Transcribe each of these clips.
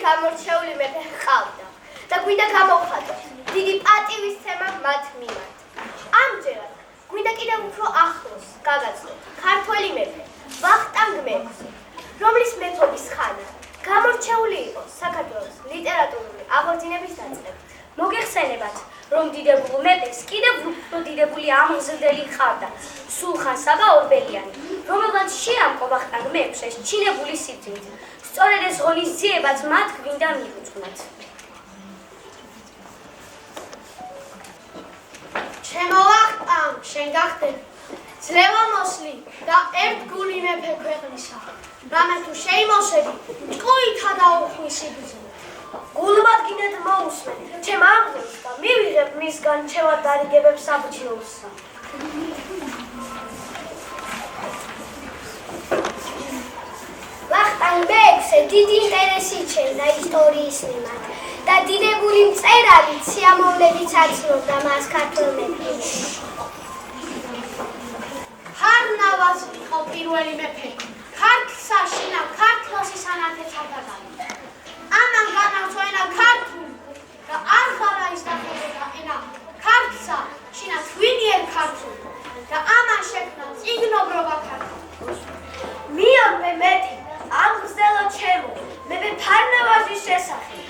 გამორჩეული მეფე ჰყავდა და გვინდა გამოვხატოთ დიდი პატივისცემა მათ მიმართ. ამჯერად გვინდა კიდევ უფრო ახლოს გაგაცნოთ ქართველი მეფე ვახტანგ მეფე, რომლის მეთოდის ხანა გამორჩეული იყო საქართველოს ლიტერატურული აღორძინების დაწყებით. მოგეხსენებათ, რომ დიდებულ მეფეს კიდევ უფრო დიდებული ამღზრდელი ჰყავდა სულხან საბა ორბელიანი, რომელმაც შეამკო ვახტანგ მეფეს ჩინებული სიძინით. სწორედ ეს ღონისძიებაც მათ გვინდა მიუძღვნათ. ჩემო ვახტანგ, შენ გახდენ ძლევა მოსლი და ერთგული მეფე ქვეყნისა. რამე თუ შეიმოსები, ჭკუითა დაუხვი სიბრძნე. გულმადგინედ მოусმენ ჩემ აღზრდას და მივიღებ მისგან ჩემად დარიგებებს საბჭოულსა. ვახტანგ მეფე დიდი ინტერესი იჩენდა ისტორიის მიმართ და დიდებული მწერალი სიამოვნებით აცნობდა მას ქართველ მეფეს. ფარნავაზი იყო პირველი მეფე. ქართლსა შინა ქართლოსის ანათებსა და ამან განაცხო ენა ქართული და არ ხარა ის დახედა ენა ქართლსა შინა თვინიერ ქართული და ამან შექმნა წიგნობრობა ქართული. მიანვე მეტი აღზრდელო ჩემო მეფე ფარნავაზის შესახებ.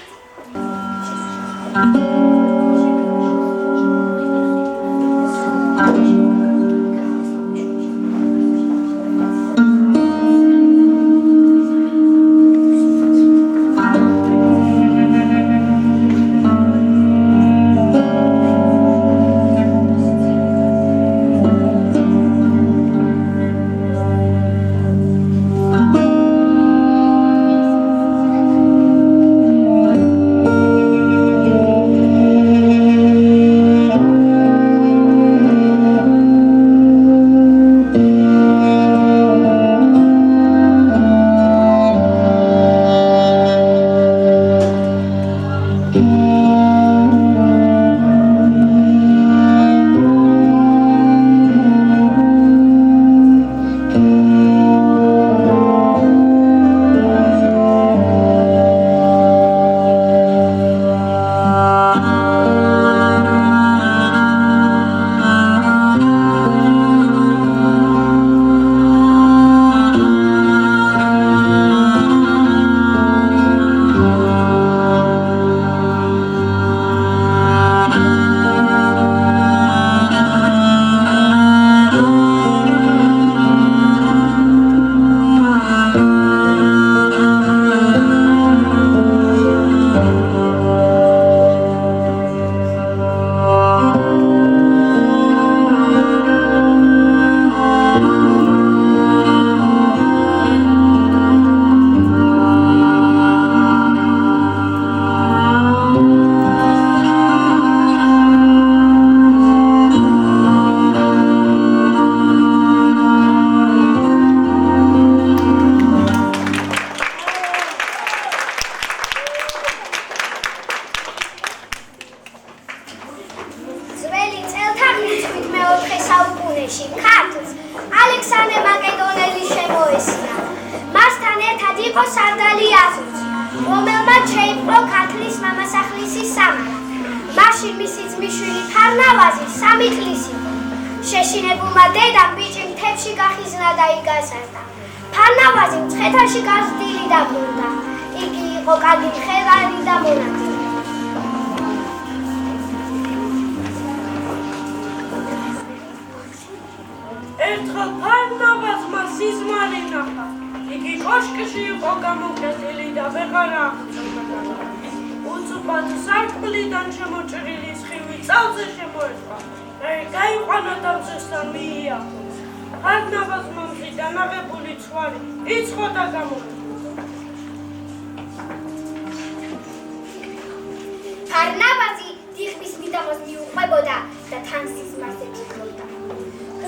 ფარნავაზი დიხმის მიდამოს მიუყვებოდა და თან სიზმარს ეკითხებოდა.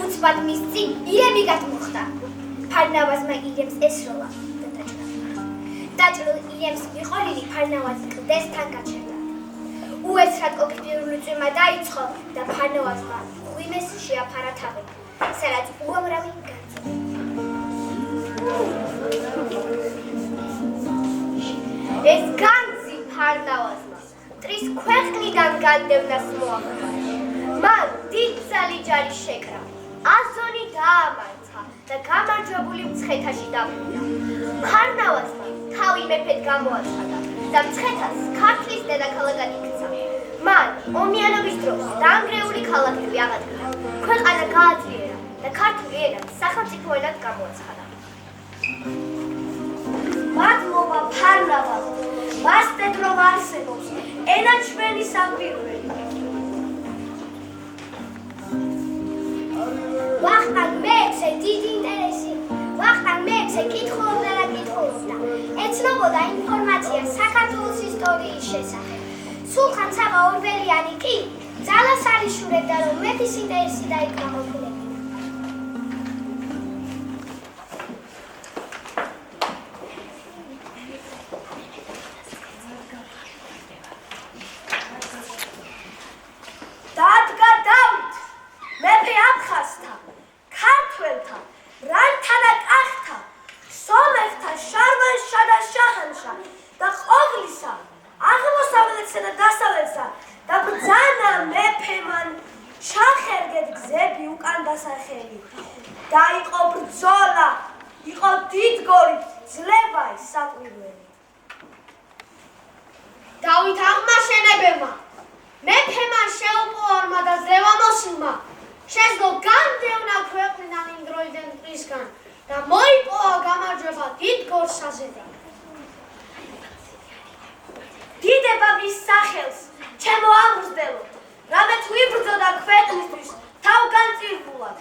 უცბად მის წინ ირემი გადმოხდა. ფარნავაზმა ირემს ესროლა და დაჭრა. დაჭრილ ირემს მიყოლილი ფარნავაზი კლდეს თან გაჩერდა. უეცრად ოკიდირული წვიმა დაიწყო და ფარნავაზმა ღვინეს შეაფარა თაღი, სადაც უამრავი განძი. ეს ქვეყნიდან განდევნას მოახდინა. მან დიდ ძალიჯარი შეკრა, აზონი დაამარცხა და გამარჯვებული მცხეთაში დაბრუნდა. ხარნავაზმა თავი მეფედ გამოაცხადა და მცხეთას ქართლის დედაქალაქად იქცა. მან ომიანობის დროს დაანგრეული ქალაქები აღადგინა, ქვეყანა გააძლიერა და ქართული ენა სახელმწიფო ენად გამოაცხადა. მადლობა ფარნავაზ, მასტედ რომ არსებობს ენა ჩვენი საკვირველი. ვახტანგ მეექვსე დიდი ინტერესი, ვახტანგ მეექვსე კითხულობდა და კითხულობდა. ეცნობოდა ინფორმაციას საქართველოს ისტორიის შესახებ. სულხან საბა ორბელიანი კი ძალას არ იშურებდა, რომ მეფის ინტერესი დაიკმაყოფილებინა. დადგა დავით, მეფე აფხაზთა, ქართველთა, რანთა და კახთა, სომეხთა, შარვანშა და შაჰანშა და ყოვლისა, აღმოსავლეთსა და დასავლეთსა და ბრძანა მეფემან ჩახერგეთ გზები უკან დასახელი. და იყო ბრძოლა, იყო დიდგორი, ძლევა ის საკვირველი. დავით აღმაშენებელმა, მეფემან შეუპოვარმა და ზევამოსილმა შეძლო განდევნა ქვეყნიდან იმ დროიდან დღისგან და მოიპოვა გამარჯვება დიდგორ საზედად. დიდება მის სახელს, ჩემო ამბრძდელო, რამე თუ იბრძოდა ქვეყნისთვის თავგანწირვულად.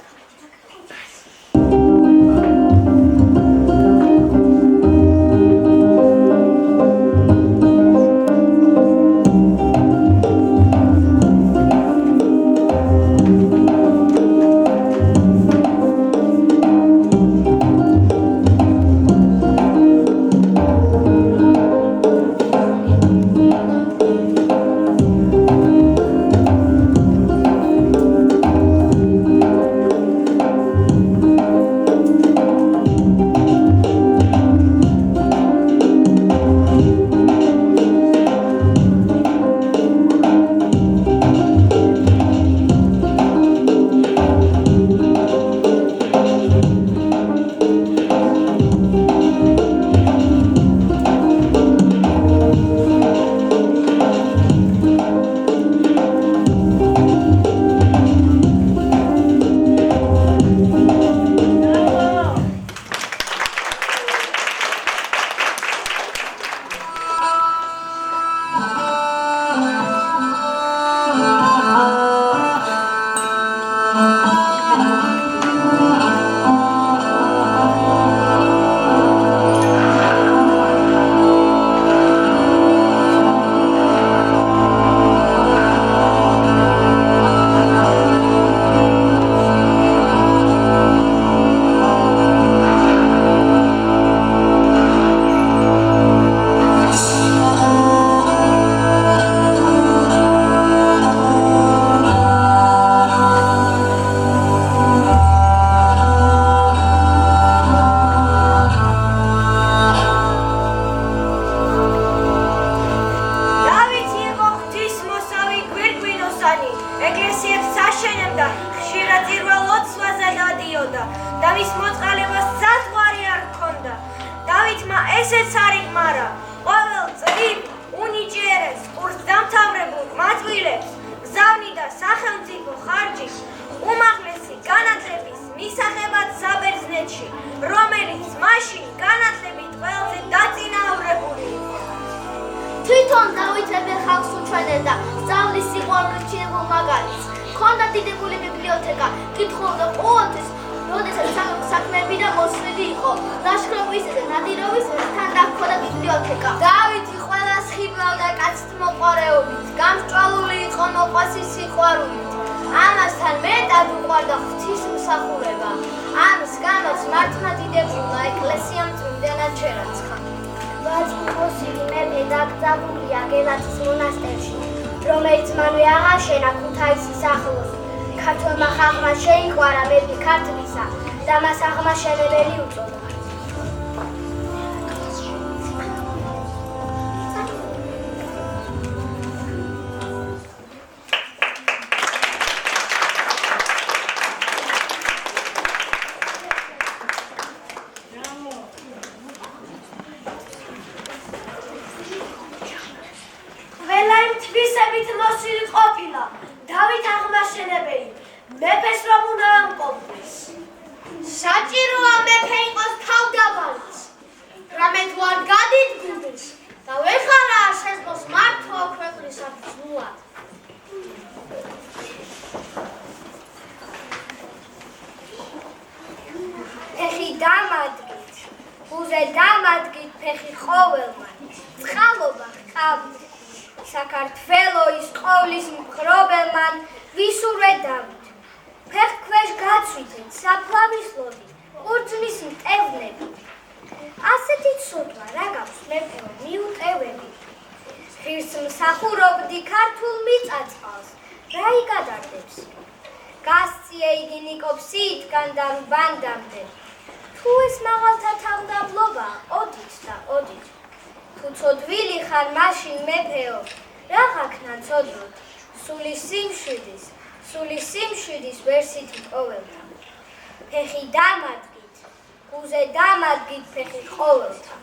თვითონ დავითებე ხალხს უჩვენებდა სწავლის სიყვარულით ჩინებულ მაგალითს. ჰქონდა დიდებული ბიბლიოთეკა, კითხულობდა ყოველთვის, როდესაც საქმეები და მოსვლილი იყო. ლაშქრობის და ნადირობის თან დაჰქონდა ბიბლიოთეკა. დავითი ყველას ხიბლავდა კაცთ მოყვარეობით, გამსჭვალული იყო მოყვასის სიყვარულით. ამასთან მეტად უყვარდა ღვთისმსახურება. ამის გამოც მართლა დიდებულმა ეკლესიამ წმინდანად შერაცხა. ვაჭროსილი მეფე დაკრძალულია გელათის მონასტერში, რომელიც მანვე აღაშენა ქუთაისის ახლოს. ქართველმა ხალხმა შეიყვარა მეფე ქართლისა და მას აღმაშენებელი უწოდა. მტრებით მოსილი ყოფილა დავით აღმაშენებელი მეფეს რომ უნდა ამყოფდეს. საჭიროა მეფე იყოს თავდაბალიც, რამე თუ არ გადიდგუნდეს და ვეხარაა შესძლოს მართვა ქვეყნისათვის ნულად. ფეხი დამადგით, გუზე დამადგით ფეხი ყოველმან, წყალობა ჰყავთ, საქართველოს ყოვლის მფრობელმან ვისურვე დავით. ფეხ ქვეშ გაცვითეთ საფლავის ლოდი, ყურძნის მტევნები. ასეთი ცოდვა რა გაქვს მეფეო მიუტევები. ღირს მსახურობდი ქართულ მიწაწყალს, რა იგადარდებს? გასწია იგი ნიკოფსიითგან და რუბანდამდე. თუ ეს მაღალთა თავდაბლობა, ოდით და ოდით. თუ ცოდვილი ხარ მაშინ მეფეო, რა გაქნა ცოდვოთ? სული სიმშვიდის ვერსითი ყოველთა. ფეხი დამადგით, გუზე დამადგით ფეხი ყოველთა.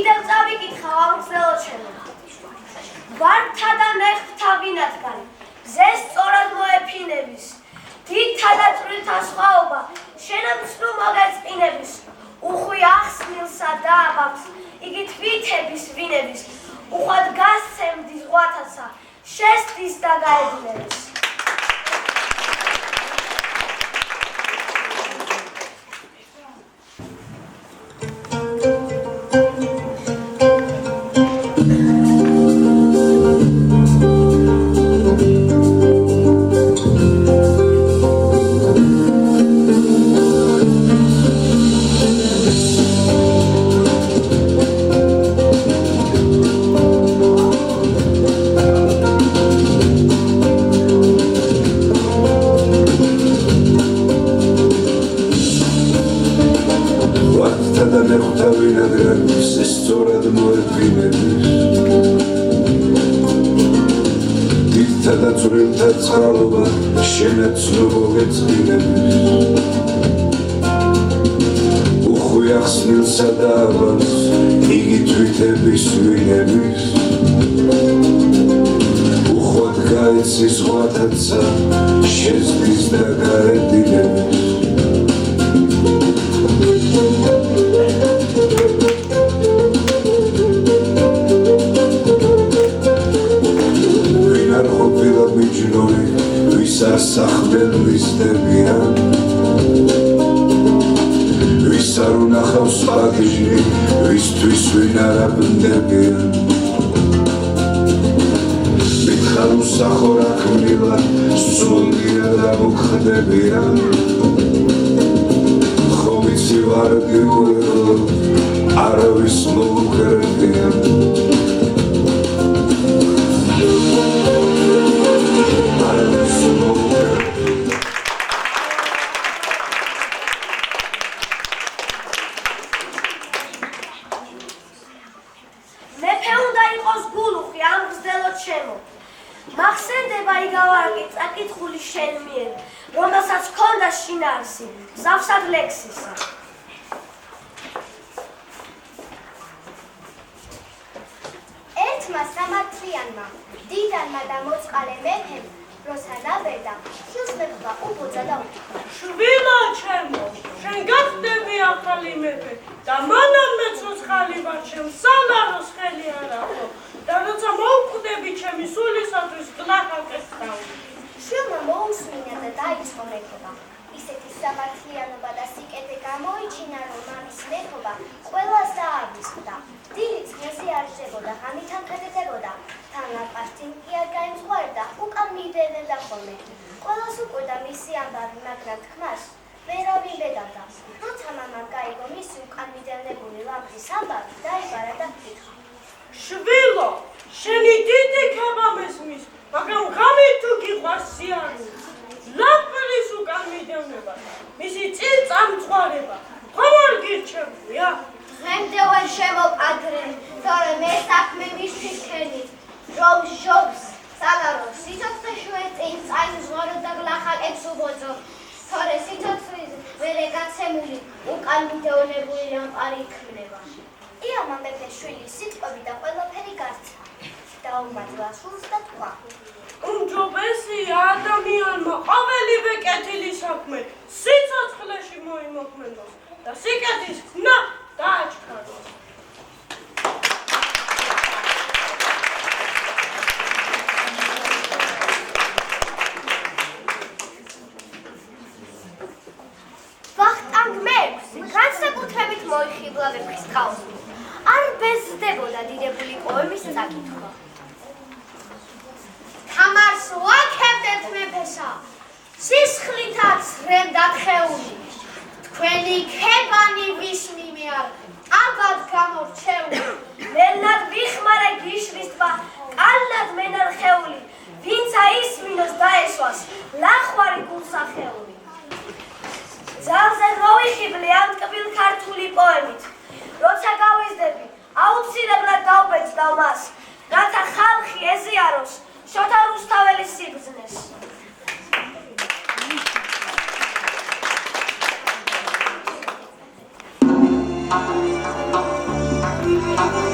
კიდევ წავიკითხავ ამგზელო ჩემო. ვარდთა და ნეხვთა ვინადგან მზეს სწორად მოეფინების, დიდთა და წვრილთა სხვაობა შენამცნუ მოგეწყინების, უხვი ახსნილსა დააბამს იგი თვითების ვინების, უხვად გასცემდის ღვათაცა შესდის და გაედინების. უხვი ახსნილსა დააბამს იგი თვითების ვინების, უხვად გაეცის ღვათაცა შესდის და გაედინების. ვინ არ ყოფილა მიჯნური სასახმელისდებიან, ვის არ უნახავს პატიჟი, ვისთვის ვინ არ აბნდებიან. მითხარ უსახო რა ქმნილა, სულგია და მოხდებიან, ხომ იცი ვარდი უერო, არავის მოუქრებიან. მეფე უნდა იყოს გულუხი ამგზელო ჩემო. მახსენდება იგავარაკი წაკითხული შენ მიერ, რომელსაც ჰქონდა შინაარსი მსგავსად ლექსისა. ერთმა სამართლიანმა დიდანმა და მოწყალე მეფემ როცა ნაბერდა ხილს მეგობა უბოძა და უთხრა: შვილო ჩემო, შენ გახდები ახალი მეფე და მანამ მეცოს ხალი ვარ ჩემ სალაროს ხელი არ აყო და როცა მოვკვდები ჩემი სულისათვის გლახაკეს დავი. შვილმა მოусმინა და დაიწყო მეფობა. ისეთი სამართლიანობა და სიკეთე გამოიჩინა, რომ მამის მეფობა ყველას დააბისხდა. დილით წინასე არ ჟდებოდა, ღამით ამხედებოდა, თან ლაპარსტინ კი არ გაემძღვარდა, უკან მიდევდა ხოლმე. ყველას უყვირდა მისი ამბავი, მაგრამ თქმას ვერავინ ბედავდა. როცა მამამ გაიგო მისი უკან მიდევნებული ლამპის ამბავი, დაიბარა და ჰკითხა: შვილო, შენი დიდი ქება მესმის, მაგრამ ღამით თუ გიყვარს სიარული, ლამპრის უკან მიდევნება, მისი წინ წამძღვარება, ხომ არ გირჩევია? დღემდე ვერ შემოვყადრე, თორე მე საქმე მისთვის ქენი, ჟობს ჟობს, სალარო სიცოცხლე შვეწინ, წაიმძღვარო და გლახაკებს უბოძო, თორე სიცოცხლის ვერ ეგაცემული, უკან მიდევნებული ლამპარი იქმნება. იამამ მეფეს შვილის სიტყვები და ყველაფერი გარცა. დაუმატლა სულს და თქვა: უმჯობესია ადამიანმა ყოველივე კეთილი საქმე სიცოცხლეში მოიმოქმედოს და სიკეთის ხნა დააჩქაროს. ვახტანგ მეექვსე განსაკუთრებით მოიხიბლა მეფის ქაოსი. არ ბეზდებოდა დიდებული პოემის წაკითხვა. თამარს ვაქებდეთ მეფესა, სისხლითაც რემდათ ხეული. თქვენი ქებანი ვის მიმეარ, ალბათ გამორჩეული. მელნად ვიხმარე გიშლის თვა, კალნად მენარხეული, ვინცა ისმინოს დაესვას, ლახვარი გულსახეული. ძალზე მოვიხიბლე ამ ტკბილ ქართული პოემით. როცა გავიზრდები, აუცილებლად დავბეჭდავ მას, რათა ხალხი ეზიაროს შოთა რუსთაველის სიბრძნეს. Thank you.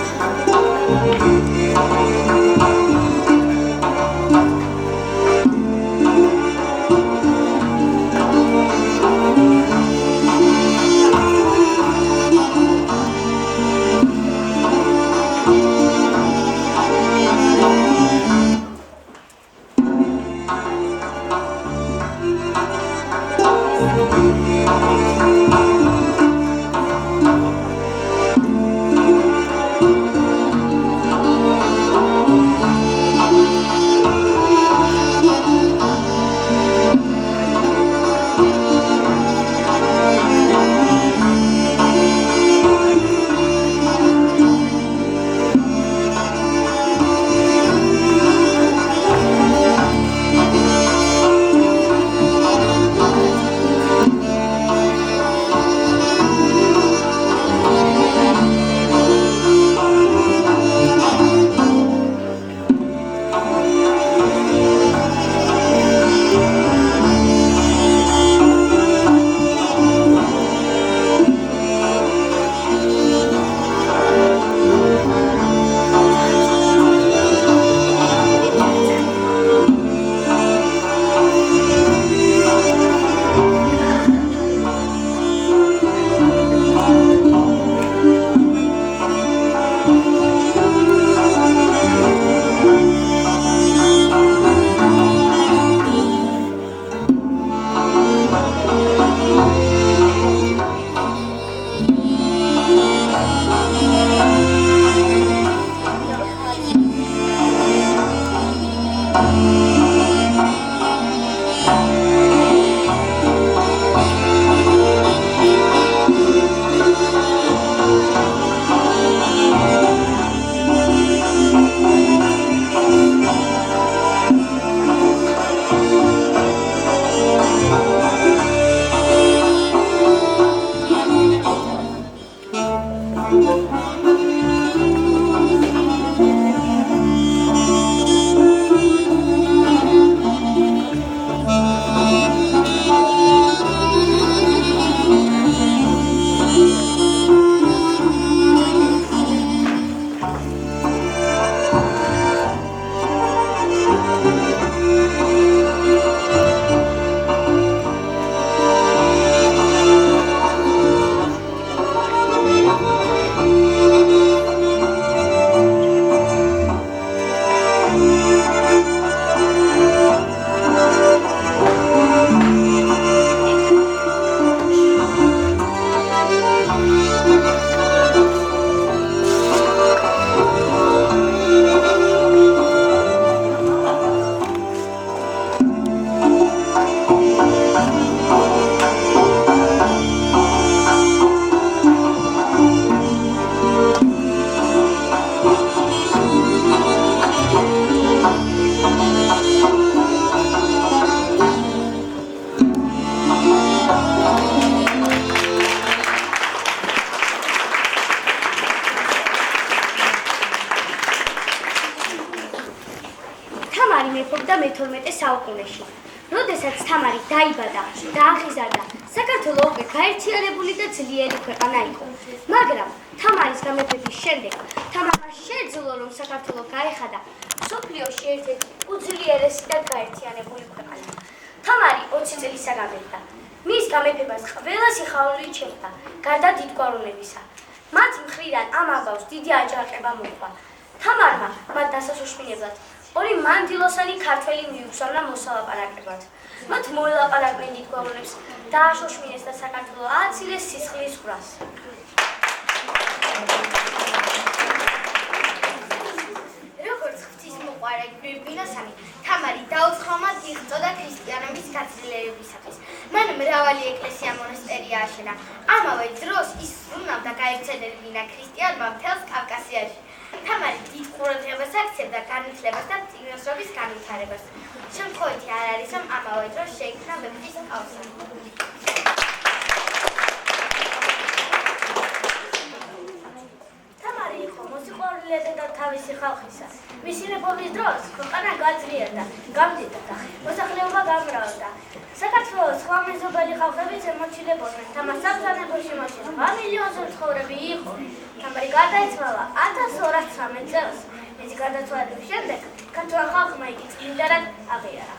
იმყოფდა მე-12 საუკუნეში. როდესაც თამარი დაიბადა და აღიზარდა, საქართველო უკვე გაერთიანებული და ძლიერი ქვეყანა იყო. მაგრამ თამარის გამეფების შემდეგ თამარმა შეძლო, რომ საქართველო გაეხადა მსოფლიოში ერთ-ერთი უძლიერესი და გაერთიანებული ქვეყანა. თამარი 20 წელს გამეფდა. მის გამეფებას ყველა სიხარულით შეხვდა, გარდა დიდგვაროვნებისა. მათ მხრიდან ამ ამბავს დიდი აჯანყება მოჰყვა. თამარმა მათ დასასოშმინებლად ორი მანდილოსანი ქართველი მიუგზავნა მოსალაპარაკებლად. მათ მოელაპარაკნენ დიდგვაროვნებს, დააშოშმინეს და საქართველო ააცილეს სისხლის ყვრას. როგორც ღვთისმოყვარე გვირგვინოსანი, თამარი დაუცხრომად იღვწოდა ქრისტიანობის გაძლიერებისათვის. მან მრავალი ეკლესია მონასტერი ააშენა. ამავე დროს ის ზრუნავდა გაეცელებინა ქრისტიანმა მთელს კავკასიაში. თამარი დიდ ყურადღებას აქცევდა განათლებას და წინასწრობის განვითარებას. შემთხვევითი არ არის, რომ ამავე დროს შეიქმნა მეფის კავშირი. თამარი იყო მოსიყვარულე და თავისი ხალხისა. მისი მეფობის დროს ქვეყანა გაძლიერდა, გამდიდრდა, მოსახლეობა გამრავლდა. საქართველოს სხვა მეზობელი ხალხებიც ემორჩილებოდნენ. თამარ საბრძანებაში მაშინ 8 მილიონზე მცხოვრები იყო. თამარი გარდაიცვალა 1213 წელს. მისი გარდაცვალების შემდეგ ქართველ ხალხმა იგი წმინდანად აღიარა.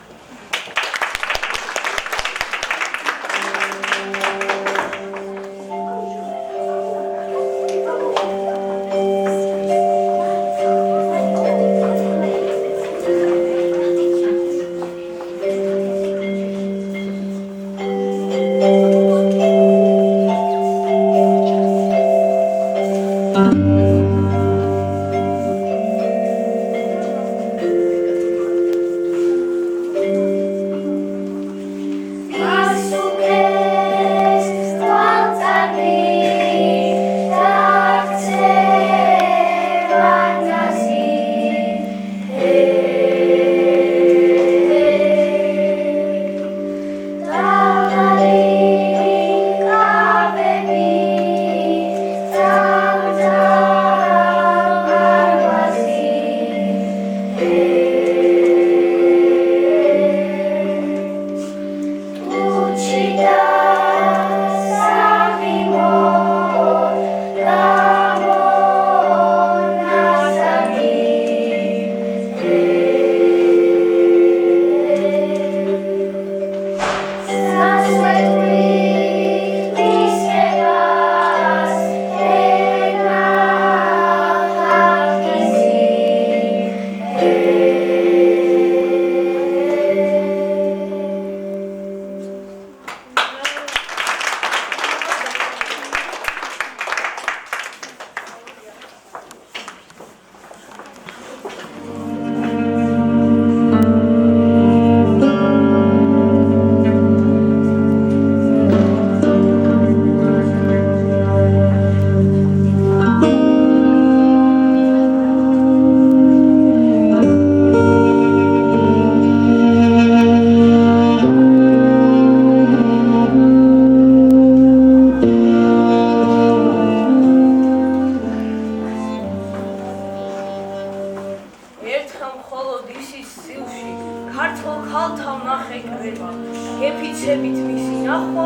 გეფიცებით მისი ნახვა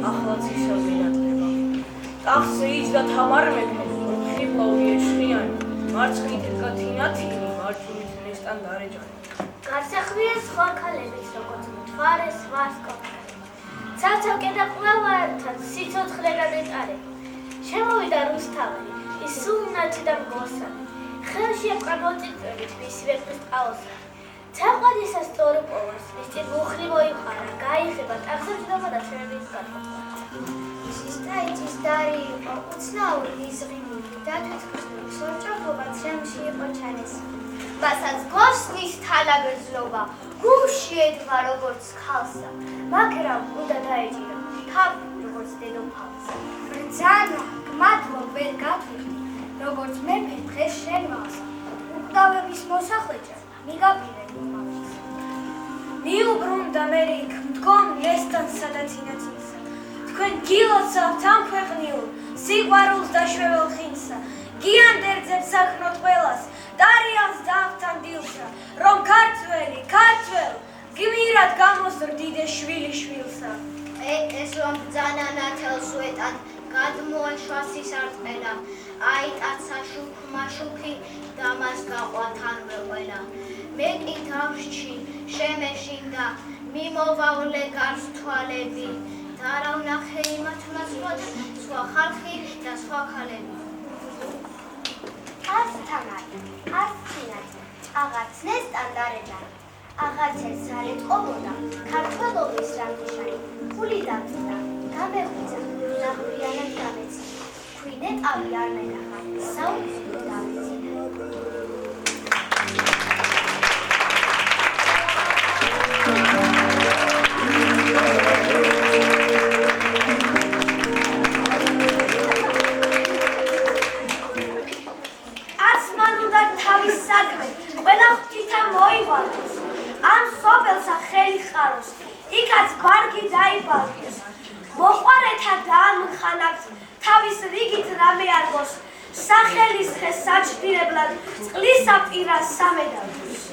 ახლაც ისამინატრება. ტახტზე იჯდა თამარ მეფე, ხიბლოვი ეშხიანი, მარცხნით ეკათინათინი, მარჯვნით ნესტან დარეჯანი. გარსახვიეს სხვა ქალებით, როგორც მთვარეს ვარსკვლავი. ცალ-ცალკე და ყველა ერთად სიცოცხლე გადეჭარება. შემოვიდა რუსთაველი, ის სულნათი და მგოსანი. ხელში ეკვრა მოწიწვებით მისი ვეფხვის ტყაოსანი. ცაყვადისა სწორი პოვას, ის წინ მუხლი მოიყარა, გაიხება ტახსაჯდომა და ჩვენების გადმოწყობა. ის დარი იყო უცნაური იზღიმული და თვითმხილული სორჭრობა ჩემში იყო ჩანესი. მასაც გოსნის თანაგრძნობა გულში ედვა როგორც ქალსა, მაგრამ უნდა დაეჭირა თავი როგორც დედოფალსა. ბრძანა გმადლო ვერ გათვლით, როგორც მეფე დღეს შენმალსა, უკვდავების მოსახვეჭა მიგაპირე მომავალს. მიუბრუნდა მერე იქ მდგომ ნესტანსა და წინაწინსა. თქვენ გილოცავთ ამ ქვეყნიურ სიყვარულს და შვეულ ხინსა. გიანდერძებს საქმროთ ყველას, დარიალს დაავთან დილსა, რომ ქართველი, ქართველ, გმირად გამოსრდიდე შვილი შვილსა. ეს რომ ბრძანა თელს უეტად გადმოაშვა სისარტყელა, აიტაცა შუქმა შუქი და მას გაყვათანვე ყველა. მე კი თავში შემეშინდა მიმოვავლე გარს თვალები და რა ვნახე იმათმა სხვა ხალხი და სხვა ქალები. აღარცნეს სტანდარეტა, აღარცეს ზარეთ ყობოდა, ქართველობის რამნიშანი, ფული დამწდა, გამეღვიძა, ნაღვიანად გამეცი, ქვინე ტავი არ მენახა, საუცხო დამეცინა. ყველა ღვთითა მოივალოს, ამ სოფელსა ხელი ხაროს, იქაც ბარგი დაიბალოს, მოყვარეთა დაამხანაგს, თავის რიგით რამე არგოს, სახელის ხე საჩვირებლად, წყლისა პირას სამედარგოს.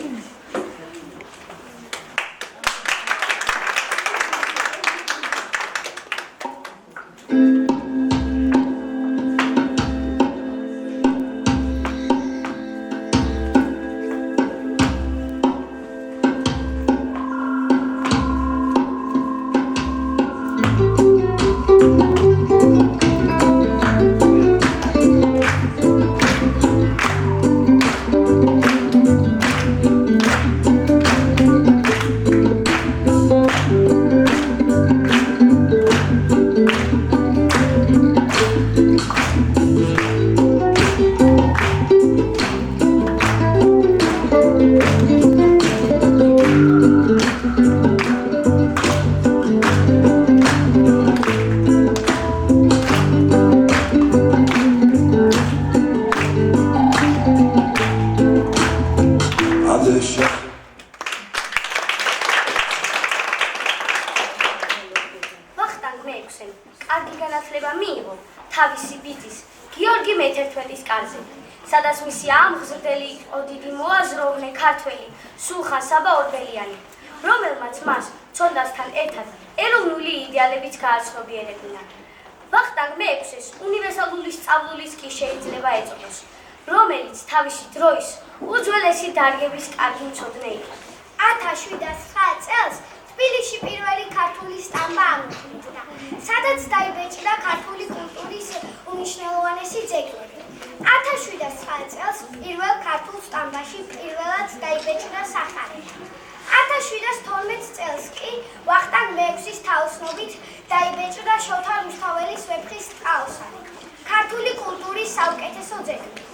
კარგი განათლება მიიღო თავისი ბიძის გიორგი მეთერთველის კარზე, სადაც მისი ამღზრდელი იყო დიდი მოაზროვნე ქართველი სულხან საბა ორბელიანი, რომელმაც მას ცოდნასთან ერთად ეროვნული იდეალებიც გააცნობიერებინა. ვახტანგ მეექვსეს უნივერსალური სწავლის კი შეიძლება ეწოდოს, რომელიც თავისი დროის უძველესი დარგების კარგი მცოდნე იყო. 1709 წელს თბილისში პირველი ქართული სტამბა ამოქმედა, სადაც დაიბეჭდა ქართული კულტურის უმნიშვნელოვანესი ძეგლები. 1709 წელს პირველ ქართულ სტამბაში პირველად დაიბეჭდა სახარება. 1712 წელს კი ვახტანგ მეექვსის თაოსნობით დაიბეჭდა შოთა რუსთაველის ვეფხის ტყაოსანი, ქართული კულტურის საუკეთესო ძეგლი.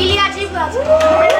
ილია ჯიბათ